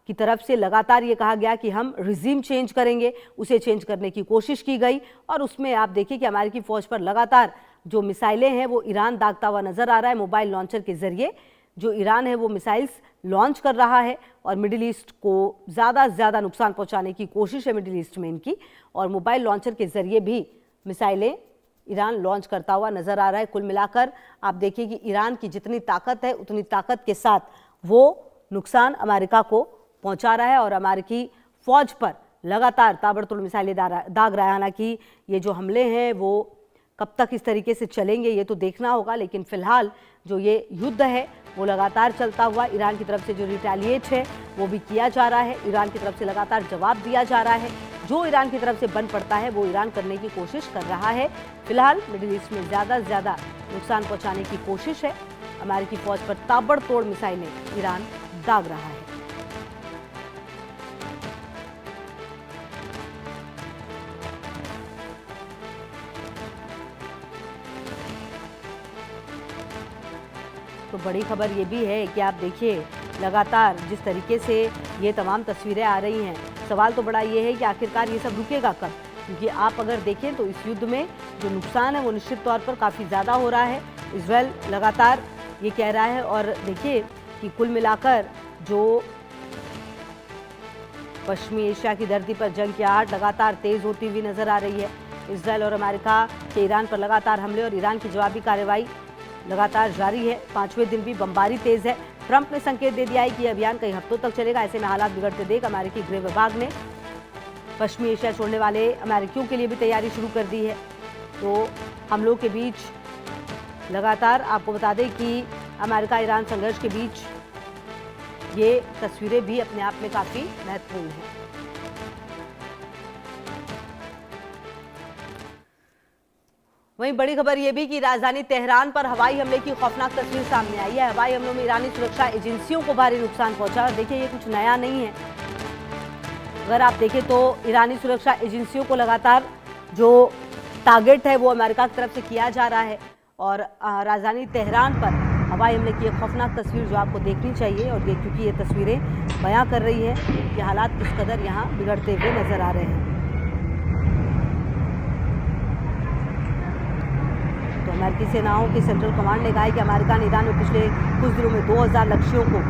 की तरफ से लगातार ये कहा गया कि हम रिजीम चेंज करेंगे, उसे चेंज करने की कोशिश की गई और उसमें आप देखिए कि अमेरिकी फ़ौज पर लगातार जो मिसाइलें हैं वो ईरान दागता हुआ नजर आ रहा है। मोबाइल लॉन्चर के जरिए जो ईरान है वो मिसाइल्स लॉन्च कर रहा है और मिडिल ईस्ट को ज़्यादा से ज़्यादा नुकसान पहुंचाने की कोशिश है मिडिल ईस्ट में इनकी, और मोबाइल लॉन्चर के जरिए भी मिसाइलें ईरान लॉन्च करता हुआ नजर आ रहा है। कुल मिलाकर आप देखिए कि ईरान की जितनी ताकत है उतनी ताकत के साथ वो नुकसान अमेरिका को पहुंचा रहा है और अमेरिकी फौज पर लगातार ताबड़तोड़ मिसाइलें दाग रहा है। हालांकि ये जो हमले हैं वो कब तक इस तरीके से चलेंगे ये तो देखना होगा, लेकिन फिलहाल जो ये युद्ध है वो लगातार चलता हुआ, ईरान की तरफ से जो रिटेलिएट है वो भी किया जा रहा है, ईरान की तरफ से लगातार जवाब दिया जा रहा है। जो ईरान की तरफ से बन पड़ता है वो ईरान करने की कोशिश कर रहा है। फिलहाल मिडिल ईस्ट में ज़्यादा से ज़्यादा नुकसान पहुंचाने की कोशिश है। अमेरिकी फौज पर ताबड़तोड़ मिसाइलें ईरान दाग रहा है। तो बड़ी खबर ये भी है कि आप देखिए लगातार जिस तरीके से ये तमाम तस्वीरें आ रही हैं, सवाल तो बड़ा ये है कि आखिरकार ये सब रुकेगा कब, क्योंकि आप अगर देखें तो इस युद्ध में जो नुकसान है वो निश्चित तौर पर काफ़ी ज़्यादा हो रहा है। इजराइल लगातार ये कह रहा है और देखिए कि कुल मिलाकर जो पश्चिमी एशिया की धरती पर जंग की आहट लगातार तेज़ होती हुई नजर आ रही है। इजराइल और अमेरिका के ईरान पर लगातार हमले और ईरान की जवाबी कार्रवाई लगातार जारी है। 5वें दिन भी बमबारी तेज़ है। ट्रंप ने संकेत दे दिया है कि यह अभियान कई हफ्तों तक चलेगा। ऐसे में हालात बिगड़ते देख अमेरिकी गृह विभाग ने पश्चिमी एशिया छोड़ने वाले अमेरिकियों के लिए भी तैयारी शुरू कर दी है। तो हम लोग के बीच लगातार आपको बता दें कि अमेरिका ईरान संघर्ष के बीच ये तस्वीरें भी अपने आप में काफ़ी महत्वपूर्ण हैं। वहीं बड़ी खबर यह भी कि राजधानी तेहरान पर हवाई हमले की खौफनाक तस्वीर सामने आई है। हवाई हमलों में ईरानी सुरक्षा एजेंसियों को भारी नुकसान पहुंचा और देखिए ये कुछ नया नहीं है। अगर आप देखें तो ईरानी सुरक्षा एजेंसियों को लगातार जो टारगेट है वो अमेरिका की तरफ से किया जा रहा है और राजधानी तेहरान पर हवाई हमले की एक खौफनाक तस्वीर जो आपको देखनी चाहिए, और क्योंकि ये तस्वीरें बयां कर रही हैं कि हालात किस कदर यहाँ बिगड़ते हुए नजर आ रहे हैं। तो अमेरिकी सेनाओं की सेंट्रल कमांड ने कहा है कि अमेरिका ने ईरान में पिछले कुछ दिनों में 2000 लक्ष्यों को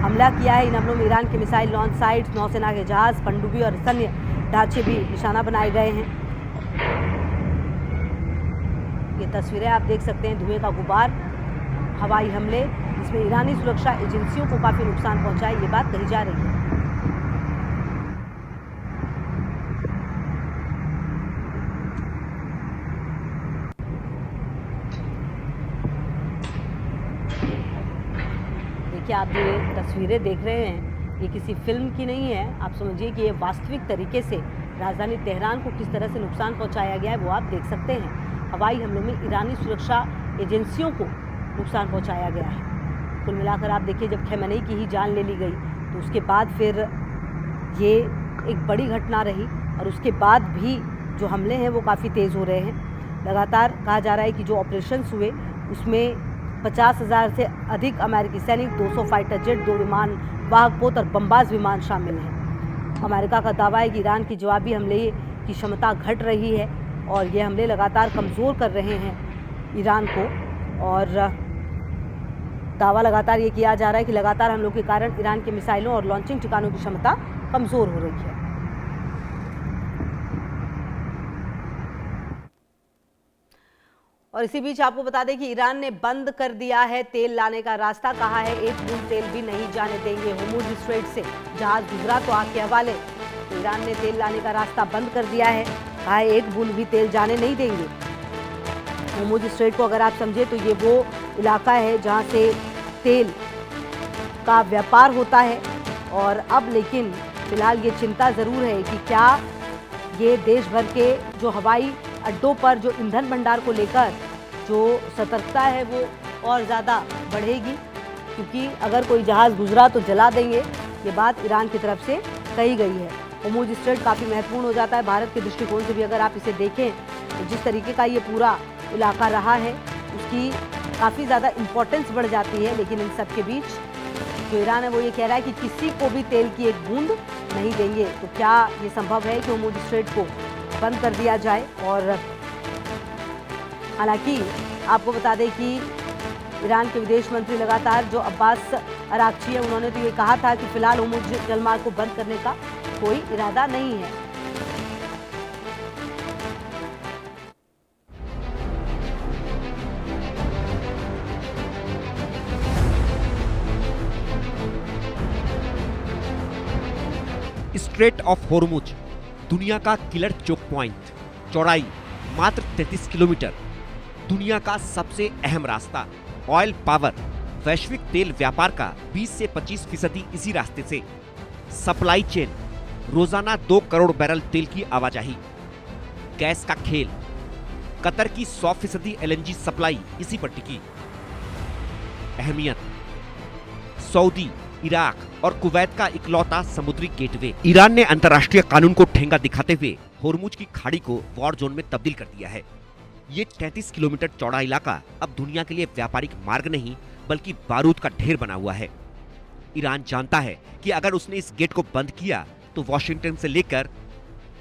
हमला किया है। इन हमलों में ईरान के मिसाइल लॉन्च साइट्स, नौसेना के जहाज, पनडुब्बी और सैन्य ढांचे भी निशाना बनाए गए हैं। ये तस्वीरें आप देख सकते हैं, धुएं का गुबार, हवाई हमले जिसमें ईरानी सुरक्षा एजेंसियों को काफ़ी नुकसान पहुंचा है, ये बात कही जा रही है। देखिए आप ये तस्वीरें देख रहे हैं ये किसी फिल्म की नहीं है, आप समझिए कि ये वास्तविक तरीके से राजधानी तेहरान को किस तरह से नुकसान पहुंचाया गया है वो आप देख सकते हैं। हवाई हमलों में ईरानी सुरक्षा एजेंसियों को नुकसान पहुंचाया गया है। कुल मिलाकर आप देखिए जब खमेनी की ही जान ले ली गई तो उसके बाद फिर ये एक बड़ी घटना रही और उसके बाद भी जो हमले हैं वो काफ़ी तेज़ हो रहे हैं। लगातार कहा जा रहा है कि जो ऑपरेशंस हुए उसमें 50,000 से अधिक अमेरिकी सैनिक, 200 फाइटर जेट, 2 विमान वाहक पोत और बमबाज विमान शामिल हैं। अमेरिका का दावा है कि ईरान की जवाबी हमले की क्षमता घट रही है और ये हमले लगातार कमज़ोर कर रहे हैं ईरान को, और दावा लगातार ये किया जा रहा है कि लगातार हमलों के कारण ईरान के मिसाइलों और लॉन्चिंग ठिकानों की क्षमता कमज़ोर हो रही है। और इसी बीच आपको बता दें कि ईरान ने बंद कर दिया है तेल लाने का रास्ता। कहा है एक बूंद तेल भी नहीं जाने देंगे। होर्मुज़ स्ट्रेट से जहाज गुजरा तो आग के हवाले। तो ईरान ने तेल लाने का रास्ता बंद कर दिया है, कहा है एक बूंद भी तेल जाने नहीं देंगे। होर्मुज़ स्ट्रेट को अगर आप समझे तो ये वो इलाका है जहाँ से तेल का व्यापार होता है, और अब लेकिन फिलहाल ये चिंता ज़रूर है कि क्या ये देश भर के जो हवाई अड्डों पर जो ईंधन भंडार को लेकर जो सतर्कता है वो और ज़्यादा बढ़ेगी, क्योंकि अगर कोई जहाज़ गुजरा तो जला देंगे, ये बात ईरान की तरफ से कही गई है। होर्मुज़ स्ट्रेट काफ़ी महत्वपूर्ण हो जाता है भारत के दृष्टिकोण से भी। अगर आप इसे देखें तो जिस तरीके का ये पूरा इलाका रहा है उसकी काफ़ी ज़्यादा इम्पोर्टेंस बढ़ जाती है, लेकिन इन सब के बीच जो ईरान है वो ये कह रहा है कि किसी को भी तेल की एक बूंद नहीं देंगे। तो क्या ये संभव है कि होर्मुज स्ट्रेट को बंद कर दिया जाए? और हालांकि आपको बता दें कि ईरान के विदेश मंत्री लगातार जो अब्बास अराक्ची है, उन्होंने तो ये कहा था कि फिलहाल होर्मुज जलमार्ग को बंद करने का कोई इरादा नहीं है। स्ट्रेट ऑफ होर्मुज दुनिया का किलर चोक पॉइंट, चौड़ाई मात्र 33 किलोमीटर, दुनिया का सबसे अहम रास्ता, ऑयल पावर, वैश्विक तेल व्यापार का 20 से 25% इसी रास्ते से, सप्लाई चेन, रोजाना 2 करोड़ बैरल तेल की आवाजाही, गैस का खेल, कतर की 100% LNG सप्लाई इसी पर टिकी। अहमियत, सऊदी, इराक और कुवैत का इकलौता समुद्री गेटवे। ईरान ने अंतर्राष्ट्रीय कानून को ठेंगा दिखाते हुए होर्मुज की खाड़ी को वॉर जोन में तब्दील कर दिया है। ये 33 किलोमीटर चौड़ा इलाका अब दुनिया के लिए व्यापारिक मार्ग नहीं बल्कि बारूद का ढेर बना हुआ है। ईरान जानता है कि अगर उसने इस गेट को बंद किया तो वॉशिंगटन से लेकर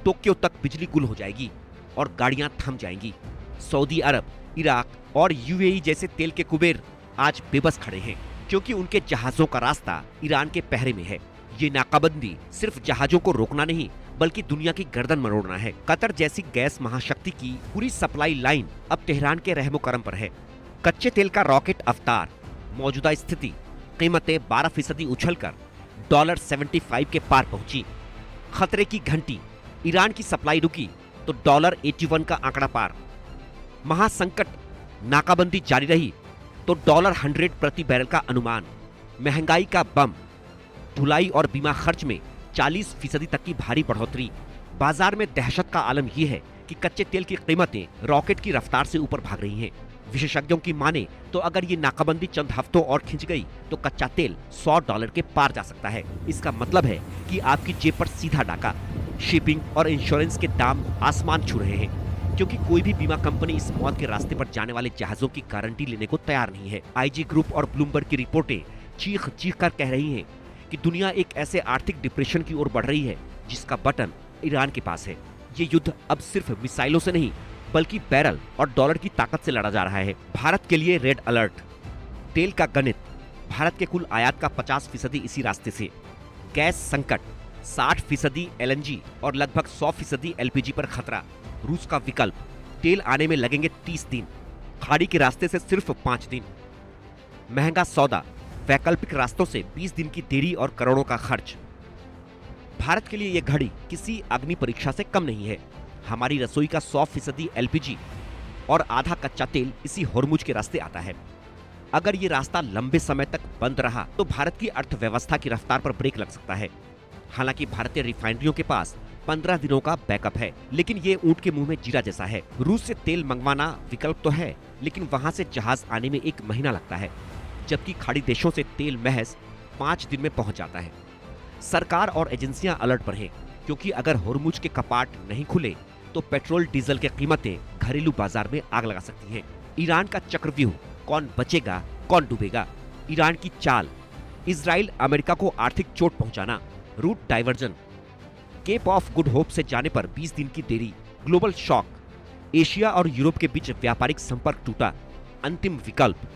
टोक्यो तक बिजली गुल हो जाएगी और गाड़ियां थम जाएंगी। सऊदी अरब, इराक और UAE जैसे तेल के कुबेर आज बेबस खड़े हैं क्योंकि उनके जहाजों का रास्ता ईरान के पहरे में है। ये नाकाबंदी सिर्फ जहाजों को रोकना नहीं बल्कि दुनिया की गर्दन मरोड़ना है। कतर जैसी गैस महाशक्ति की पूरी सप्लाई लाइन अब तेहरान के रहमो करम पर है। कच्चे तेल का रॉकेट अवतार, मौजूदा स्थिति, कीमतें 12% उछलकर $75 के पार पहुंची। खतरे की घंटी, ईरान की सप्लाई रुकी तो $81 का आंकड़ा पार। महासंकट, नाकाबंदी जारी रही तो $100 प्रति बैरल का अनुमान। महंगाई का बम, ढुलाई और बीमा खर्च में 40% तक की भारी बढ़ोतरी। बाजार में दहशत का आलम यह है कि कच्चे तेल की कीमतें रॉकेट की रफ्तार से ऊपर भाग रही हैं। विशेषज्ञों की माने तो अगर ये नाकाबंदी चंद हफ्तों और खिंच गई तो कच्चा तेल $100 के पार जा सकता है। इसका मतलब है कि आपकी जेब पर सीधा डाका। शिपिंग और इंश्योरेंस के दाम आसमान छू रहे हैं क्योंकि कोई भी बीमा कंपनी इस मौत के रास्ते पर जाने वाले जहाजों की गारंटी लेने को तैयार नहीं है। IG ग्रुप और ब्लूमबर्ग की रिपोर्टें चीख चीख कर कह रही हैं कि दुनिया एक ऐसे आर्थिक डिप्रेशन की ओर बढ़ रही है जिसका बटन ईरान के पास है। ये युद्ध अब सिर्फ मिसाइलों से नहीं बल्कि बैरल और डॉलर की ताकत से लड़ा जा रहा है। भारत के लिए रेड अलर्ट, तेल का गणित, भारत के कुल आयात का 50% इसी रास्ते से। गैस संकट, 60% LNG और लगभग 100% LPG पर खतरा। रूस का विकल्प, तेल आने में लगेंगे 30 दिन, खाड़ी के रास्ते से सिर्फ 5 दिन। महंगा सौदा, वैकल्पिक रास्तों से 20 दिन की देरी और करोड़ों का खर्च। भारत के लिए यह घड़ी किसी अग्नि परीक्षा से कम नहीं है। हमारी रसोई का 100% LPG और आधा कच्चा तेल इसी होर्मुज के रास्ते आता है। अगर ये रास्ता लंबे समय तक बंद रहा तो भारत की अर्थव्यवस्था की रफ्तार पर ब्रेक लग सकता है। हालांकि भारतीय रिफाइनरियों के पास 15 दिनों का बैकअप है, लेकिन ये ऊंट के मुंह में जीरा जैसा है। रूस से तेल मंगवाना विकल्प तो है, लेकिन वहां से जहाज आने में 1 महीना लगता है, जबकि खाड़ी देशों से तेल महज 5 दिन में पहुंच जाता है। सरकार और एजेंसियां अलर्ट पर हैं, क्योंकि अगर होर्मुज के कपाट नहीं खुले तो पेट्रोल डीजल की कीमतें घरेलू बाजार में आग लगा सकती हैं। ईरान का चक्रव्यूह, कौन बचेगा कौन डूबेगा। ईरान की चाल, इजराइल अमेरिका को आर्थिक चोट पहुंचाना, route diversion, Cape of Good Hope से जाने पर 20 दिन की देरी, ग्लोबल शॉक, एशिया और यूरोप के बीच व्यापारिक संपर्क टूटा, अंतिम विकल्प,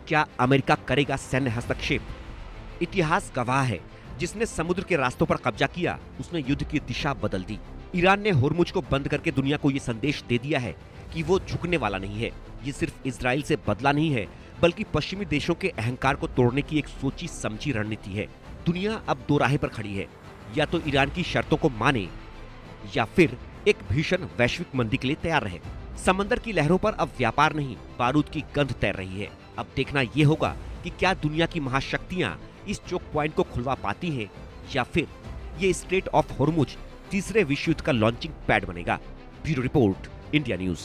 क्या अमेरिका करेगा सैन्य हस्तक्षेप। इतिहास गवाह है, जिसने समुद्र के रास्तों पर कब्जा किया उसने युद्ध की दिशा बदल दी। ईरान ने होर्मुज को बंद करके दुनिया को ये संदेश दे दिया है कि वो झुकने वाला नहीं है। ये सिर्फ इजराइल से बदला नहीं है, बल्कि पश्चिमी देशों के अहंकार को तोड़ने की एक सोची समझी रणनीति है। दुनिया अब 2 राहें पर खड़ी है, या तो ईरान की शर्तों को माने या फिर एक भीषण वैश्विक मंदी के लिए तैयार रहे। समंदर की लहरों पर अब व्यापार नहीं, बारूद की गंध तैर रही है। अब देखना ये होगा कि क्या दुनिया की महाशक्तियां इस चोक पॉइंट को खुलवा पाती हैं, या फिर ये स्ट्रेट ऑफ होर्मुज तीसरे विश्व युद्ध का लॉन्चिंग पैड बनेगा। Bureau report, India news.